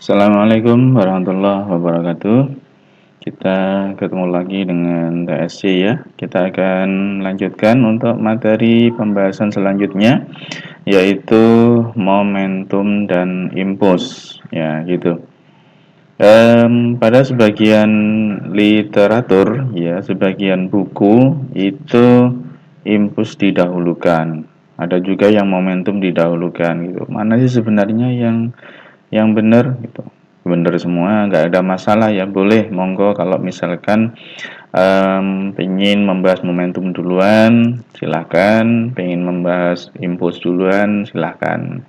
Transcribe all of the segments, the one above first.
Assalamualaikum warahmatullahi wabarakatuh. Kita ketemu lagi dengan TSC ya. Kita akan melanjutkan untuk materi pembahasan selanjutnya, yaitu momentum dan impuls ya gitu. Pada sebagian literatur ya, sebagian buku itu impuls didahulukan. Ada juga yang momentum didahulukan gitu. Mana sih sebenarnya yang benar gitu? Benar semua, nggak ada masalah ya, boleh monggo. Kalau misalkan pengen membahas momentum duluan silahkan, pengen membahas impuls duluan silahkan.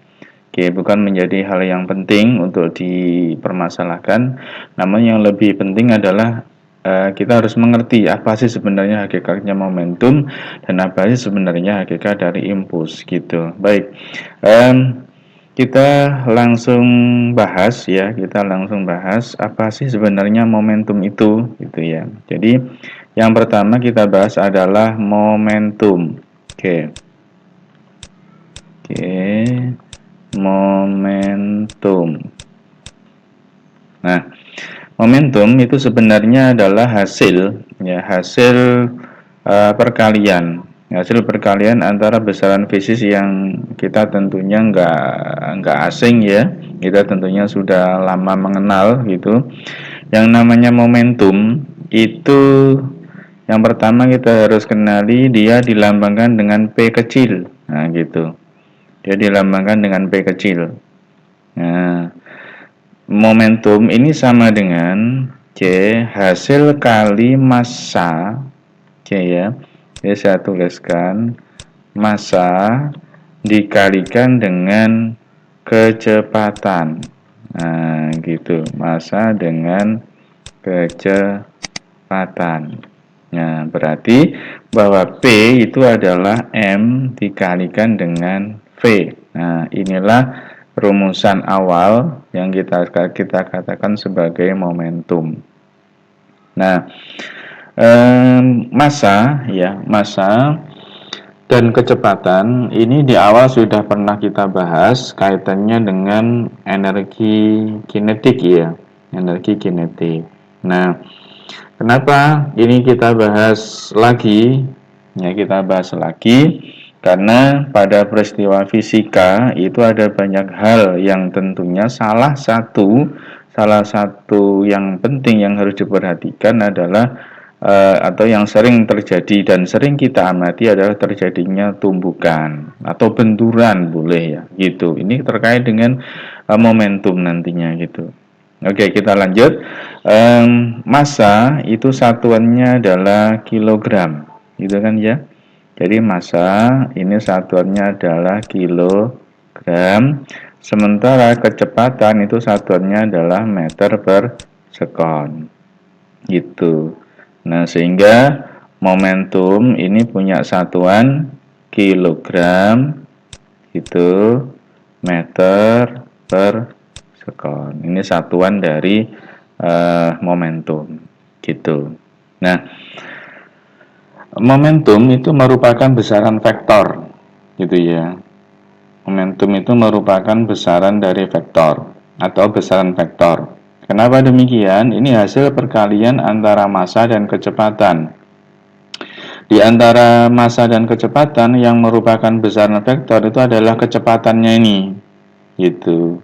Oke, bukan menjadi hal yang penting untuk dipermasalahkan, namun yang lebih penting adalah kita harus mengerti apa sih sebenarnya hakikatnya momentum dan apa sih sebenarnya hakikat dari impuls gitu. Baik, em, kita langsung bahas ya, kita langsung bahas apa sih sebenarnya momentum itu gitu ya. Jadi yang pertama kita bahas adalah momentum. Oke. Oke, momentum. Nah, momentum itu sebenarnya adalah hasil ya, hasil perkalian antara besaran fisis yang kita tentunya nggak asing ya, kita tentunya sudah lama mengenal gitu. Yang namanya momentum itu yang pertama kita harus kenali, dia dilambangkan dengan P kecil. Nah gitu, dia dilambangkan dengan P kecil. Nah, momentum ini sama dengan C hasil kali massa C ya. Jadi saya tuliskan massa dikalikan dengan kecepatan. Nah, gitu. Massa dengan kecepatan. Nah, berarti bahwa P itu adalah M dikalikan dengan V. Nah, inilah rumusan awal yang kita katakan sebagai momentum. Nah, massa dan kecepatan ini di awal sudah pernah kita bahas kaitannya dengan energi kinetik ya, energi kinetik. Nah, kenapa ini kita bahas lagi? Ya, kita bahas lagi karena pada peristiwa fisika itu ada banyak hal yang tentunya salah satu yang penting yang harus diperhatikan adalah atau yang sering terjadi dan sering kita amati adalah terjadinya tumbukan atau benturan boleh ya gitu. Ini terkait dengan momentum nantinya gitu. Oke, kita lanjut. Massa itu satuannya adalah kilogram, gitu kan ya. Jadi massa ini satuannya adalah kilogram, sementara kecepatan itu satuannya adalah meter per sekon, gitu. Nah, sehingga momentum ini punya satuan kilogram, itu meter per sekon. Ini satuan dari momentum, gitu. Nah, momentum itu merupakan besaran vektor, gitu ya. Momentum itu merupakan besaran dari vektor atau besaran vektor. Kenapa demikian? Ini hasil perkalian antara massa dan kecepatan. Di antara massa dan kecepatan yang merupakan besaran vektor itu adalah kecepatannya ini, gitu.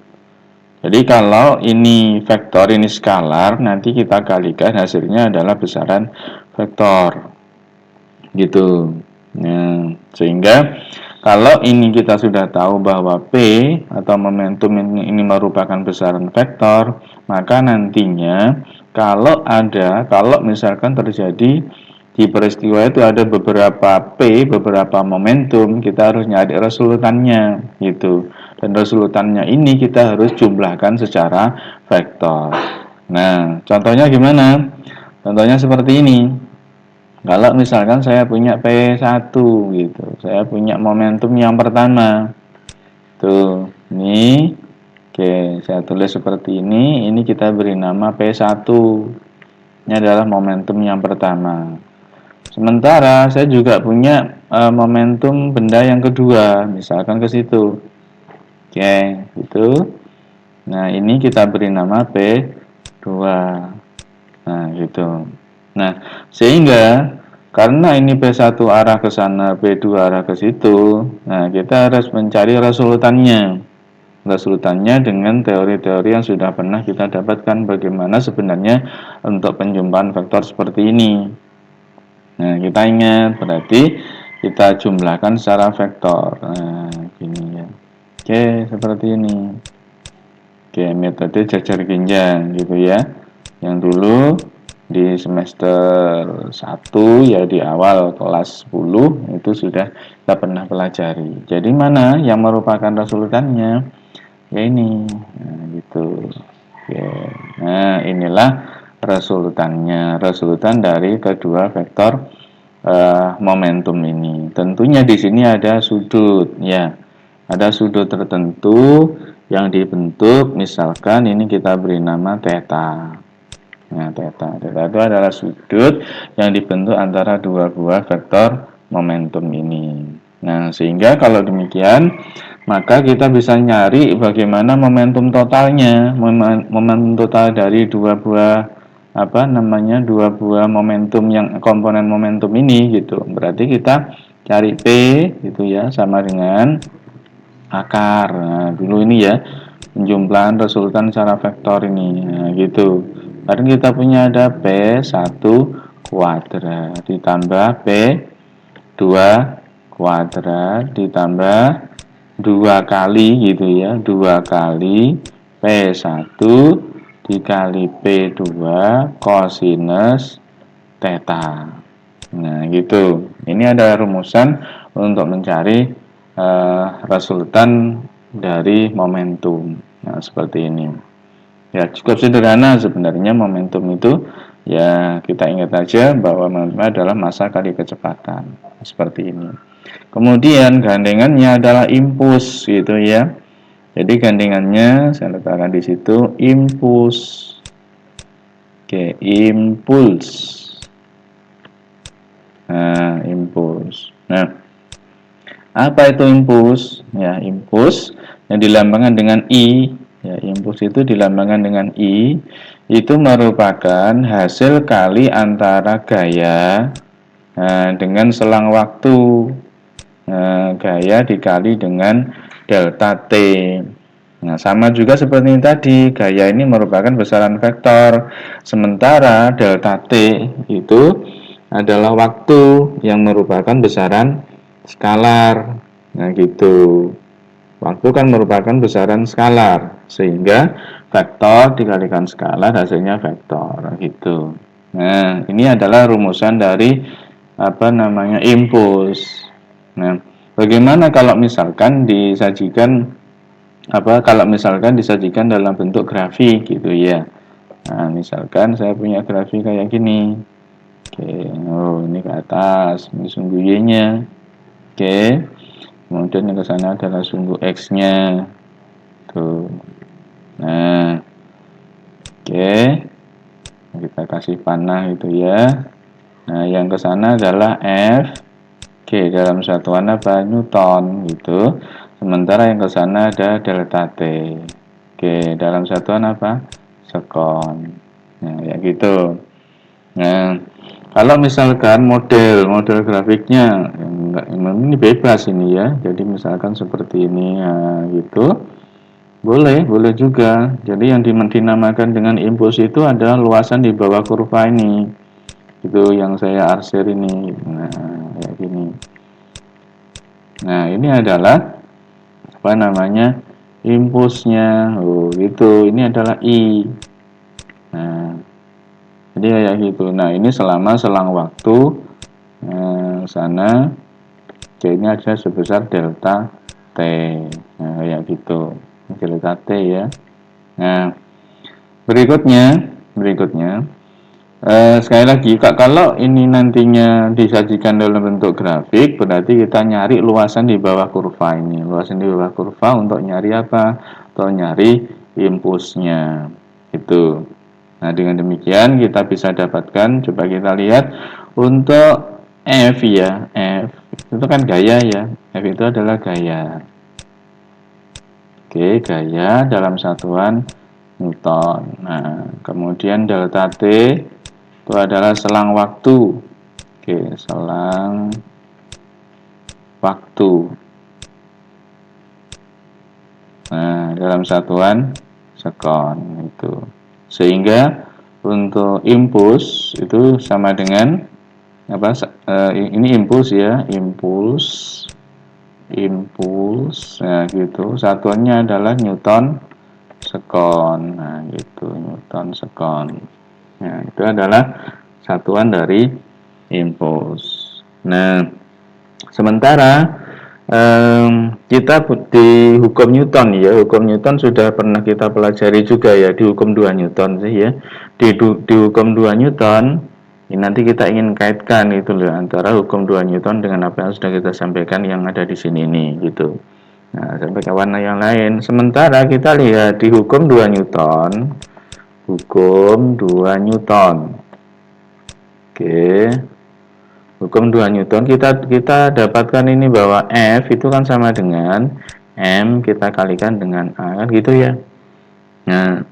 Jadi kalau ini vektor, ini skalar, nanti kita kalikan hasilnya adalah besaran vektor, gitu. Nah, sehingga kalau ini kita sudah tahu bahwa P atau momentum ini merupakan besaran vektor, maka nantinya kalau misalkan terjadi di peristiwa itu ada beberapa P, beberapa momentum, kita harus nyari resultannya gitu. Dan resultannya ini kita harus jumlahkan secara vektor. Nah, contohnya gimana? Contohnya seperti ini. Kalau misalkan saya punya P1 gitu, saya punya momentum yang pertama. Tuh, ini oke, saya tulis seperti ini kita beri nama P1. Ini adalah momentum yang pertama. Sementara saya juga punya momentum benda yang kedua, misalkan ke situ. Oke, itu. Nah, ini kita beri nama P2. Nah, gitu. Nah, sehingga karena ini P1 arah ke sana, P2 arah ke situ, nah kita harus mencari resulutannya. Resulutannya dengan teori-teori yang sudah pernah kita dapatkan bagaimana sebenarnya untuk penjumpaan vektor seperti ini. Nah, kita ingat, berarti kita jumlahkan secara vektor. Nah, gini ya. Oke, seperti ini. Oke, metode jajar genjang gitu ya. Yang dulu di semester 1 ya, di awal kelas 10 itu sudah kita pernah pelajari. Jadi mana yang merupakan resulutannya? Ya ini. Nah, gitu. Oke. Nah, inilah resulutannya. Resulutan dari kedua vektor momentum ini. Tentunya di sini ada sudut ya. Ada sudut tertentu yang dibentuk, misalkan ini kita beri nama theta. Nah, theta itu adalah sudut yang dibentuk antara dua buah vektor momentum ini. Nah, sehingga kalau demikian, maka kita bisa nyari bagaimana momentum totalnya, momentum total dari dua buah momentum yang komponen momentum ini gitu. Berarti kita cari P gitu ya, sama dengan akar. Nah, dulu ini ya, penjumlahan resultan secara vektor ini. Nah, gitu. Sekarang kita punya ada P1 kuadrat ditambah P2 kuadrat ditambah 2 kali gitu ya, 2 kali P1 dikali P2 kosinus theta. Nah, gitu. Ini ada rumusan untuk mencari resultan dari momentum. Nah, seperti ini. Ya, cukup sederhana sebenarnya momentum itu. Ya, kita ingat aja bahwa momentum adalah massa kali kecepatan. Seperti ini. Kemudian gandengannya adalah impuls gitu ya. Jadi gandengannya saya letakkan di situ impuls. Oke, impuls. Nah, impuls. Nah, apa itu impuls? Ya, impuls yang dilambangkan dengan I. Ya, impuls itu dilambangkan dengan I. Itu merupakan hasil kali antara gaya dengan selang waktu. Gaya dikali dengan delta T. Nah, sama juga seperti ini tadi, gaya ini merupakan besaran vektor, sementara delta T itu adalah waktu yang merupakan besaran skalar. Nah, gitu. Waktu kan merupakan besaran skalar, sehingga vektor dikalikan skalar hasilnya vektor, gitu. Nah, ini adalah rumusan dari impuls. Nah, bagaimana kalau misalkan disajikan dalam bentuk grafik gitu ya. Nah, misalkan saya punya grafik kayak gini. Oke, ini ke atas, ini sumbu Y-nya. Oke. Kemudian yang ke sana adalah sumbu X-nya. Tuh. Nah. Oke. Kita kasih panah gitu ya. Nah, yang ke sana adalah F. Oke, dalam satuan apa? Newton gitu. Sementara yang ke sana ada delta T. Oke, dalam satuan apa? Sekon. Nah, ya gitu. Nah, kalau misalkan model grafiknya ini bebas ini ya. Jadi misalkan seperti ini ya, gitu. Boleh juga. Jadi yang dinamakan dengan impuls itu adalah luasan di bawah kurva ini. Itu yang saya arsir ini. Nah, kayak gini. Nah, ini adalah impulsnya. Oh, gitu. Ini adalah I. Nah, jadi kayak gitu. Nah, ini selama selang waktu sana C ini ada sebesar delta T. Nah, kayak gitu. Delta T ya. Nah, berikutnya sekali lagi, kalau ini nantinya disajikan dalam bentuk grafik, berarti kita nyari luasan di bawah kurva ini. Luasan di bawah kurva untuk nyari apa? Untuk nyari impulsnya. Itu. Nah, dengan demikian kita bisa dapatkan, coba kita lihat untuk F ya. F itu kan gaya ya. F itu adalah gaya. Oke, gaya dalam satuan Newton. Nah, kemudian delta T itu adalah selang waktu. Oke, selang waktu. Nah, dalam satuan sekon itu. Sehingga untuk impuls itu sama dengan apa? Ini impuls ya, impuls. Nah gitu. Satuannya adalah Newton sekon. Nah, gitu, Newton sekon. Nah, itu adalah satuan dari impuls. Nah, sementara kita di hukum Newton ya, hukum Newton sudah pernah kita pelajari juga ya di hukum 2 Newton sih ya. Di hukum 2 Newton ini nanti kita ingin kaitkan itu loh antara hukum 2 Newton dengan apa yang sudah kita sampaikan yang ada di sini nih gitu. Nah, sampai ke warna yang lain. Sementara kita lihat di hukum 2 Newton. Hukum 2 Newton. Oke. Hukum 2 Newton kita dapatkan ini bahwa F itu kan sama dengan M kita kalikan dengan A kan gitu ya. Nah,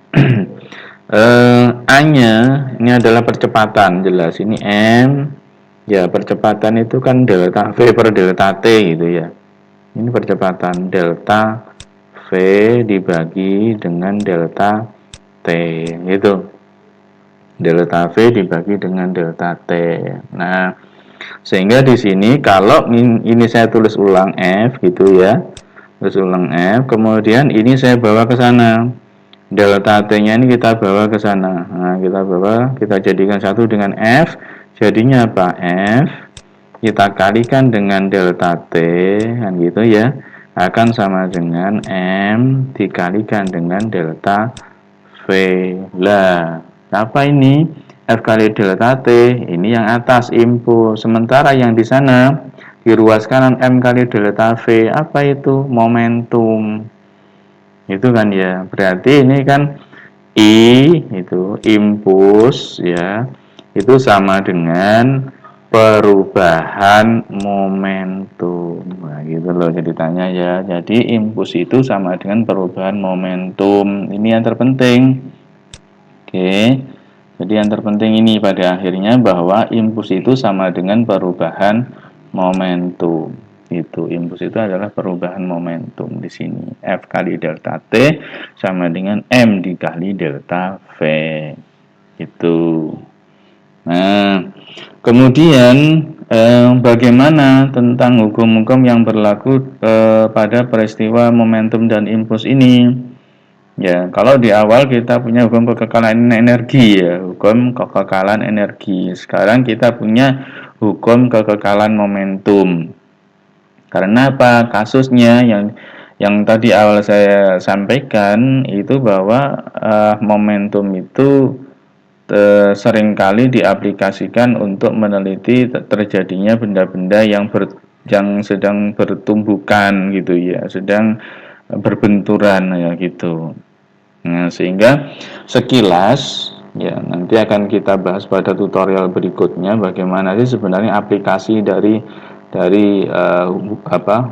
A-nya ini adalah percepatan jelas. Ini M ya, percepatan itu kan delta V per delta T gitu ya. Ini percepatan delta V dibagi dengan delta T gitu. Delta V dibagi dengan delta T. Nah, sehingga di sini kalau ini saya tulis ulang F gitu ya. Tulis ulang F, kemudian ini saya bawa ke sana. Delta T-nya ini kita bawa ke sana. Nah, kita jadikan satu dengan F. Jadinya apa? F kita kalikan dengan delta T kan gitu ya. Akan sama dengan M dikalikan dengan delta V. Lah, apa ini? F kali delta T, ini yang atas impuls. Sementara yang di sana di ruas kanan M kali delta V, apa itu? Momentum. Itu kan ya. Berarti ini kan I itu impuls ya. Itu sama dengan perubahan momentum. Nah, gitu loh ceritanya ya. Jadi impuls itu sama dengan perubahan momentum. Ini yang terpenting. Oke. Jadi yang terpenting ini pada akhirnya bahwa impuls itu sama dengan perubahan momentum. Itu impuls itu adalah perubahan momentum di sini. F kali delta T sama dengan M dikali delta V. Itu. Nah, kemudian bagaimana tentang hukum-hukum yang berlaku pada peristiwa momentum dan impuls ini? Ya, kalau di awal kita punya hukum kekekalan energi ya, hukum kekekalan energi. Sekarang kita punya hukum kekekalan momentum. Karena apa? Kasusnya yang tadi awal saya sampaikan itu bahwa momentum itu seringkali diaplikasikan untuk meneliti terjadinya benda-benda yang sedang bertumbukan gitu ya, sedang berbenturan ya gitu. Nah, sehingga sekilas ya nanti akan kita bahas pada tutorial berikutnya bagaimana sih sebenarnya aplikasi dari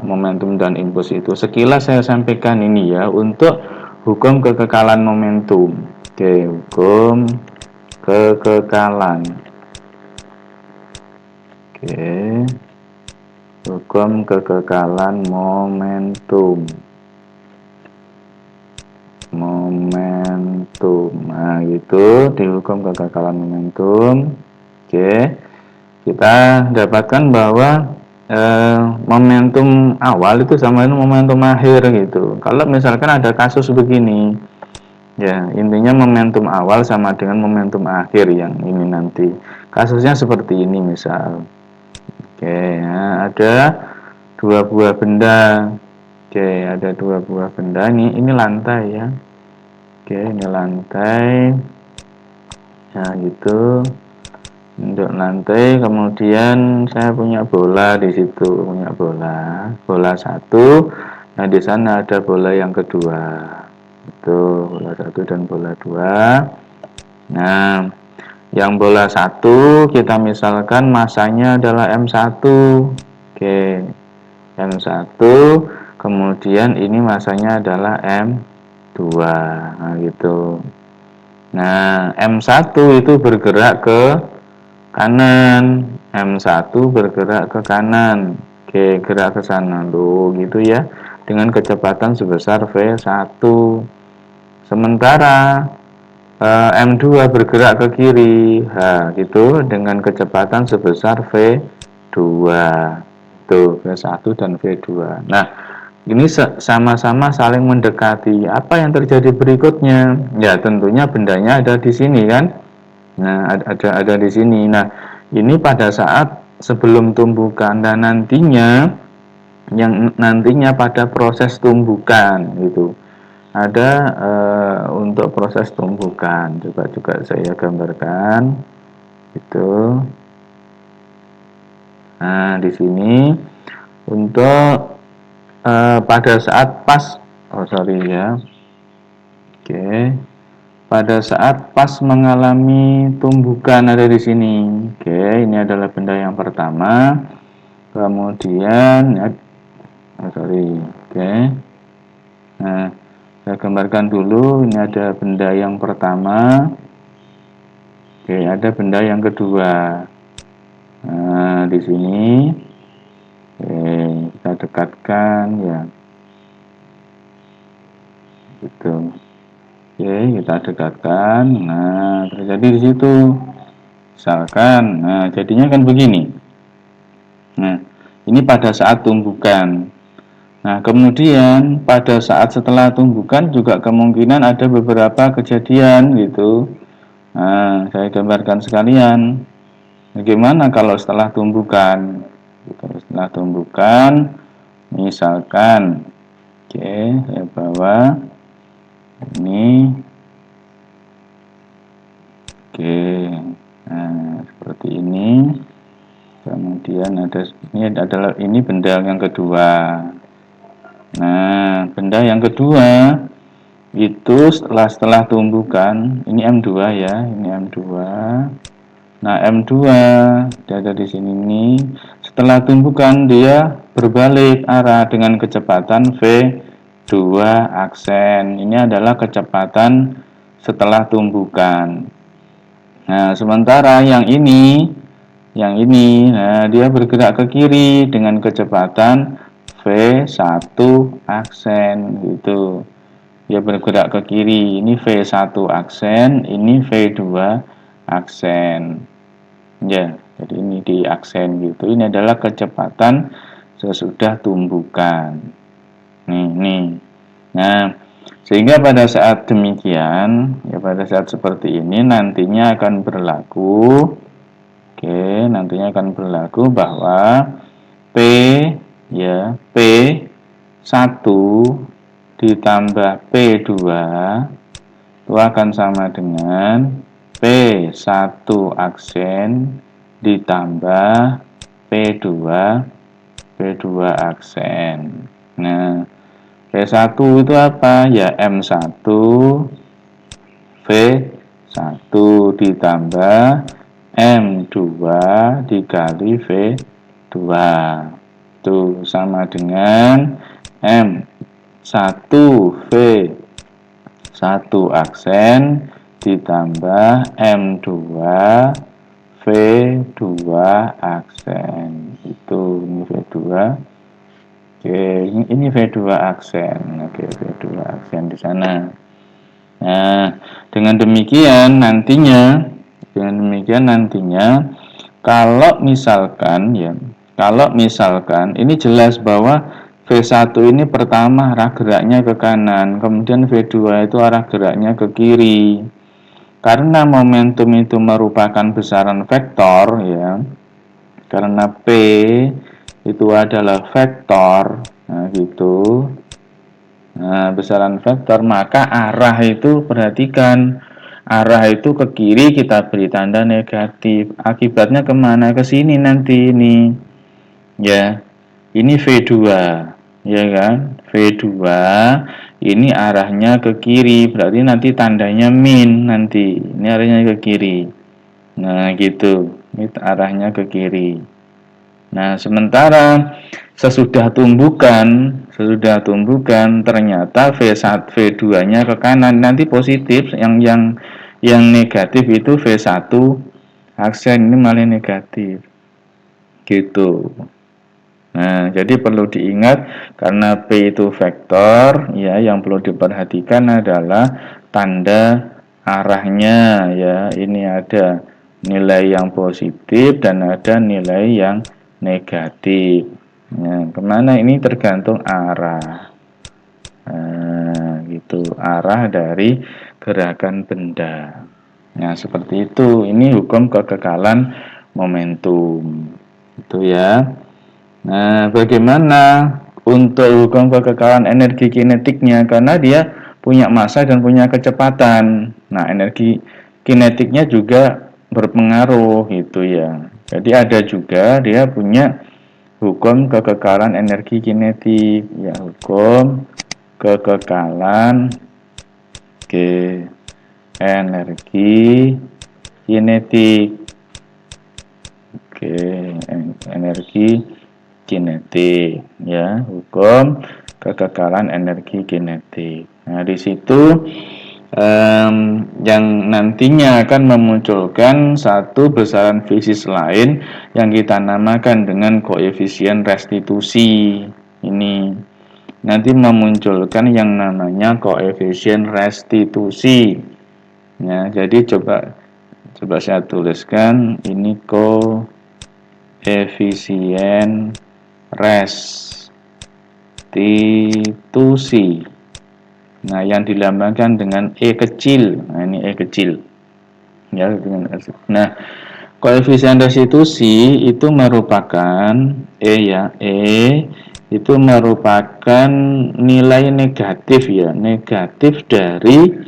momentum dan impuls itu. Sekilas saya sampaikan ini ya untuk hukum kekekalan momentum. Oke, hukum kekekalan. Oke. Hukum kekekalan momentum. Nah gitu di hukum kekekalan momentum. Oke, kita dapatkan bahwa momentum awal itu sama dengan momentum akhir gitu. Kalau misalkan ada kasus begini ya, intinya momentum awal sama dengan momentum akhir yang ini nanti kasusnya seperti ini misal. Oke ya, ada dua buah benda. Oke, ada dua buah benda ini lantai ya. Oke, ini lantai. Nah, gitu. Untuk lantai, kemudian saya punya bola di situ, punya bola satu. Nah, di sana ada bola yang kedua. Itu bola satu dan bola dua. Nah, yang bola satu kita misalkan masanya adalah M1. Oke. M1, kemudian ini masanya adalah M2, nah gitu. Nah, M1 itu bergerak ke kanan, M1 bergerak ke kanan, oke, gerak ke sana tuh gitu ya, dengan kecepatan sebesar V1. Sementara M2 bergerak ke kiri, gitu, dengan kecepatan sebesar V2. Tuh, V1 dan V2. Nah, ini sama-sama saling mendekati. Apa yang terjadi berikutnya? Ya, tentunya bendanya ada di sini kan? Nah, ada di sini. Nah, ini pada saat sebelum tumbukan dan nantinya yang nantinya pada proses tumbukan gitu. Ada untuk proses tumbukan. Coba juga saya gambarkan. Itu. Nah, di sini untuk pada saat pas, oh sorry ya, oke, pada saat pas mengalami tumbukan ada di sini. Oke, ini adalah benda yang pertama. Kemudian, oh sorry, oke. Nah, saya gambarkan dulu. Ini ada benda yang pertama. Oke, ada benda yang kedua. Nah, di sini, oke, kita dekatkan ya. Gitu. Oke, kita dekatkan. Nah, terjadi di situ. Misalkan, nah jadinya kan begini. Nah, ini pada saat tumbukan. Nah, kemudian pada saat setelah tumbukan juga kemungkinan ada beberapa kejadian gitu. Nah, saya gambarkan sekalian. Bagaimana kalau setelah tumbukan? Gitu, setelah tumbukan, misalkan, oke, saya bawa ini. Oke, nah seperti ini. Kemudian ini benda yang kedua. Nah, benda yang kedua itu setelah tumbukan, ini M2 ya, ini M2. Nah, M2 dia ada di sini nih. Setelah tumbukan dia berbalik arah dengan kecepatan V2 aksen. Ini adalah kecepatan setelah tumbukan. Nah, sementara yang ini, nah dia bergerak ke kiri dengan kecepatan V1 aksen gitu. Dia bergerak ke kiri. Ini V1 aksen, ini V2 aksen. Ya, jadi ini di aksen gitu. Ini adalah kecepatan sesudah tumbukan. Nih. Nah, sehingga pada saat demikian, ya pada saat seperti ini nantinya akan berlaku, oke, nantinya akan berlaku bahwa P, ya, P1 ditambah P2 itu akan sama dengan P1 aksen ditambah P2 aksen. Nah, P1 itu apa? Ya M1 V1 ditambah M2 dikali V2. Itu sama dengan M1 V1 aksen ditambah M2 V2 aksen. Itu ini V2. Oke, ini V2 aksen. Oke, V2 aksen di sana. Nah, dengan demikian nantinya kalau misalkan ini jelas bahwa V1 ini pertama arah geraknya ke kanan, kemudian V2 itu arah geraknya ke kiri. Karena momentum itu merupakan besaran vektor ya. Karena P itu adalah vektor, nah gitu. Nah, besaran vektor, maka arah itu perhatikan, arah itu ke kiri kita beri tanda negatif. Akibatnya kemana? Ke sini nanti ini. Ya, ini V2, ya kan? V2 ini arahnya ke kiri, berarti nanti tandanya min nanti. Ini arahnya ke kiri. Nah, gitu. Ini arahnya ke kiri. Nah, sementara sesudah tumbukan ternyata V1 V2-nya ke kanan, nanti positif, yang negatif itu V1 aksen ini malah negatif. Gitu. Nah, jadi perlu diingat karena P itu vektor, ya, yang perlu diperhatikan adalah tanda arahnya, ya. Ini ada nilai yang positif dan ada nilai yang negatif. Nah, kemana ini tergantung arah. Nah, gitu, arah dari gerakan benda. Nah, seperti itu. Ini hukum kekekalan momentum. Itu ya. Nah, bagaimana untuk hukum kekekalan energi kinetiknya? Karena dia punya massa dan punya kecepatan. Nah, energi kinetiknya juga berpengaruh gitu ya. Jadi ada juga dia punya hukum kekekalan energi kinetik, ya, hukum kekekalan energi kinetik. Energi kinetik, ya, hukum kekekalan energi kinetik. Nah, di situ yang nantinya akan memunculkan satu besaran fisis lain yang kita namakan dengan koefisien restitusi. Ini nanti memunculkan yang namanya koefisien restitusi. Ya, jadi coba saya tuliskan ini koefisien restitusi. Nah, yang dilambangkan dengan E kecil. Nah, ini E kecil. Ya, nah, koefisien restitusi itu merupakan itu merupakan nilai negatif, ya, negatif dari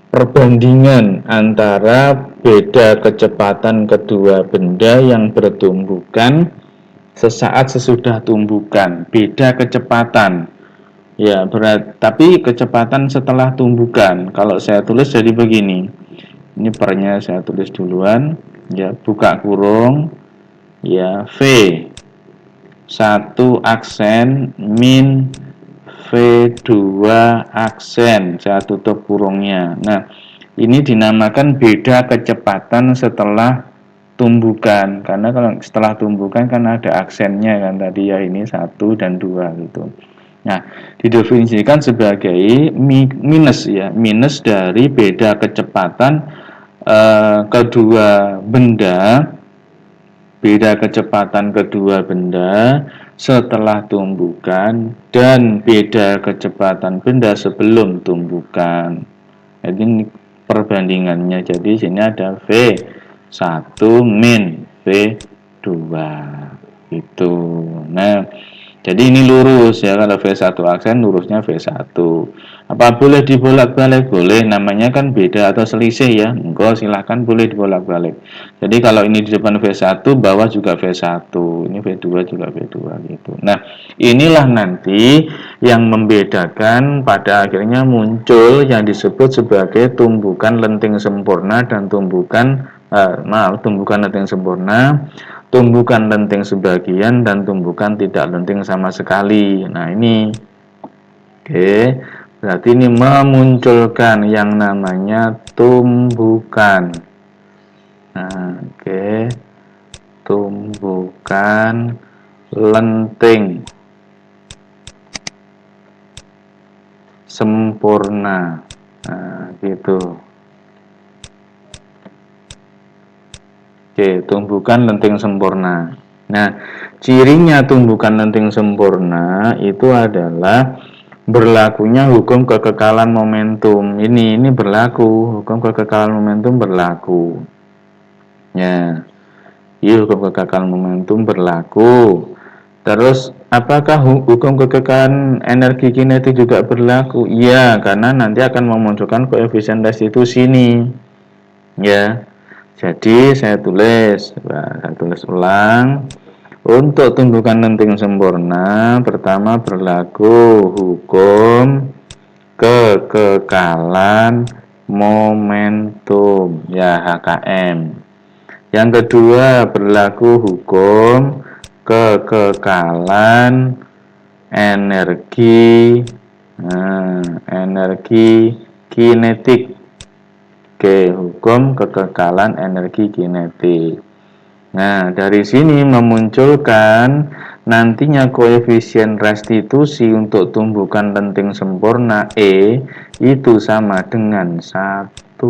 perbandingan antara beda kecepatan kedua benda yang bertumbukan sesaat sesudah tumbukan, beda kecepatan. Ya, tapi kecepatan setelah tumbukan. Kalau saya tulis jadi begini. Ini pernya saya tulis duluan, ya, buka kurung, ya, V 1 aksen min V2 aksen, saya tutup kurungnya. Nah, ini dinamakan beda kecepatan setelah tumbukan, karena kalau setelah tumbukan kan ada aksennya kan tadi, ya, ini 1 dan 2 gitu. Nah, didefinisikan sebagai minus, ya, minus dari beda kecepatan kedua benda, beda kecepatan kedua benda setelah tumbukan dan beda kecepatan benda sebelum tumbukan. Jadi ini perbandingannya. Jadi sini ada V1 min V2 itu. Nah, jadi ini lurus, ya, kalau V1 aksen lurusnya V1. Apa boleh dibolak-balik? Boleh, namanya kan beda atau selisih, ya. Enggak, silahkan boleh dibolak-balik. Jadi kalau ini di depan V1, bawah juga V1, ini V2 juga V2 gitu. Nah, inilah nanti yang membedakan pada akhirnya muncul yang disebut sebagai tumbukan lenting sempurna dan tumbukan tumbukan lenting sempurna, tumbukan lenting sebagian, dan tumbukan tidak lenting sama sekali. Nah, ini berarti ini memunculkan yang namanya tumbukan. Nah, tumbukan lenting sempurna. Nah, gitu. Tumbukan lenting sempurna. Nah, cirinya tumbukan lenting sempurna itu adalah berlakunya hukum kekekalan momentum. Ini berlaku, hukum kekekalan momentum berlaku. Ya, hukum kekekalan momentum berlaku. Terus, apakah hukum kekekalan energi kinetik juga berlaku? Iya, karena nanti akan memunculkan koefisien restitusi ini. Ya, jadi saya tulis ulang. Untuk tumbukan lenting sempurna, pertama berlaku hukum kekekalan momentum, ya, HKM. Yang kedua, berlaku hukum kekekalan energi energi kinetik. Oke, hukum kekekalan energi kinetik. Nah, dari sini memunculkan nantinya koefisien restitusi untuk tumbukan lenting sempurna E itu sama dengan 1.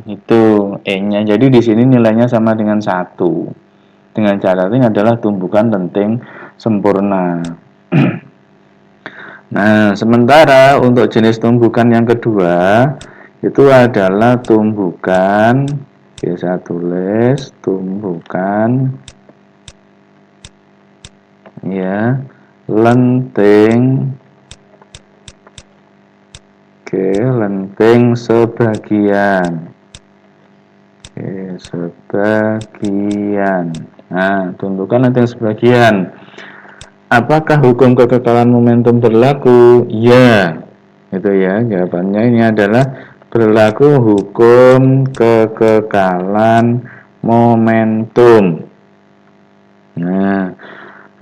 Itu E-nya. Jadi di sini nilainya sama dengan 1. Dengan catatan adalah tumbukan lenting sempurna. Nah, sementara untuk jenis tumbukan yang kedua itu adalah tumbukan, saya tulis tumbukan ya lenting, lenting sebagian, sebagian. Nah, tumbukan lenting sebagian. Apakah hukum kekekalan momentum berlaku? Ya, itu ya jawabannya. Ini adalah berlaku hukum kekekalan momentum. Nah,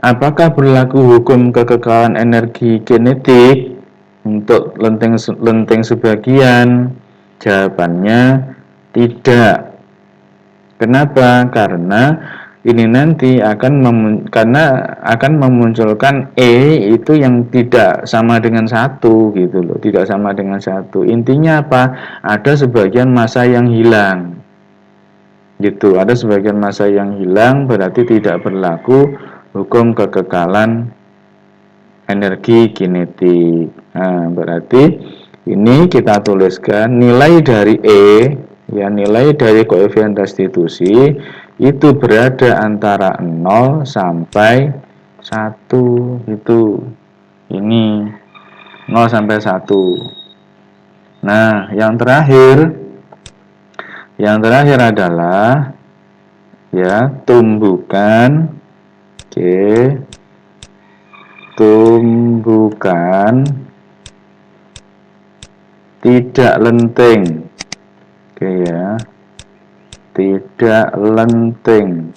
apakah berlaku hukum kekekalan energi kinetik untuk lenting sebagian? Jawabannya tidak. Kenapa? Karena ini nanti akan memunculkan E itu yang tidak sama dengan 1 gitu loh, tidak sama dengan 1. Intinya apa? Ada sebagian massa yang hilang. Gitu, ada sebagian massa yang hilang berarti tidak berlaku hukum kekekalan energi kinetik. Nah, berarti ini kita tuliskan nilai dari E, ya nilai dari koefisien restitusi itu berada antara 0 sampai 1 itu. Ini 0 sampai 1. Nah, yang terakhir adalah ya tumbukan tumbukan tidak lenting. Ya. Tidak lenting.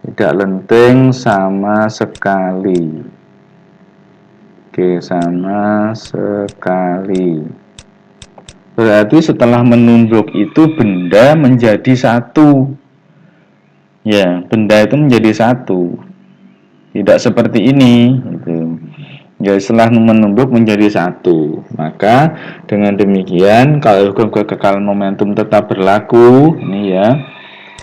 Tidak lenting sama sekali. Sama sekali. Berarti setelah menumbuk itu benda menjadi satu. Ya, benda itu menjadi satu. Tidak seperti ini gitu. Ya, setelah menumbuk menjadi satu. Maka dengan demikian kalau hukum kekekalan momentum tetap berlaku, ini ya.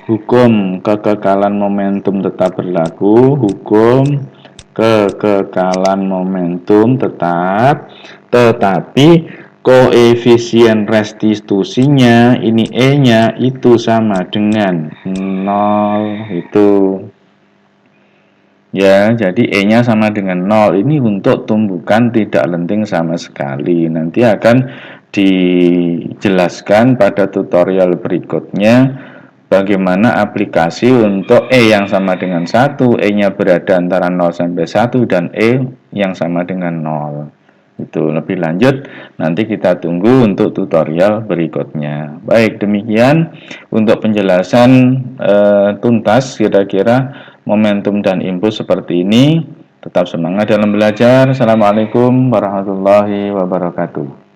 Hukum kekekalan momentum tetap berlaku, hukum kekekalan momentum tetap, tetapi koefisien restitusinya ini E-nya itu sama dengan 0 itu. Ya, jadi E-nya sama dengan 0. Ini untuk tumbukan tidak lenting sama sekali. Nanti akan dijelaskan pada tutorial berikutnya bagaimana aplikasi untuk E yang sama dengan 1, E-nya berada antara 0 sampai 1, dan E yang sama dengan 0. Itu lebih lanjut nanti kita tunggu untuk tutorial berikutnya. Baik, demikian untuk penjelasan tuntas kira-kira momentum dan impuls seperti ini. Tetap semangat dalam belajar. Assalamualaikum warahmatullahi wabarakatuh.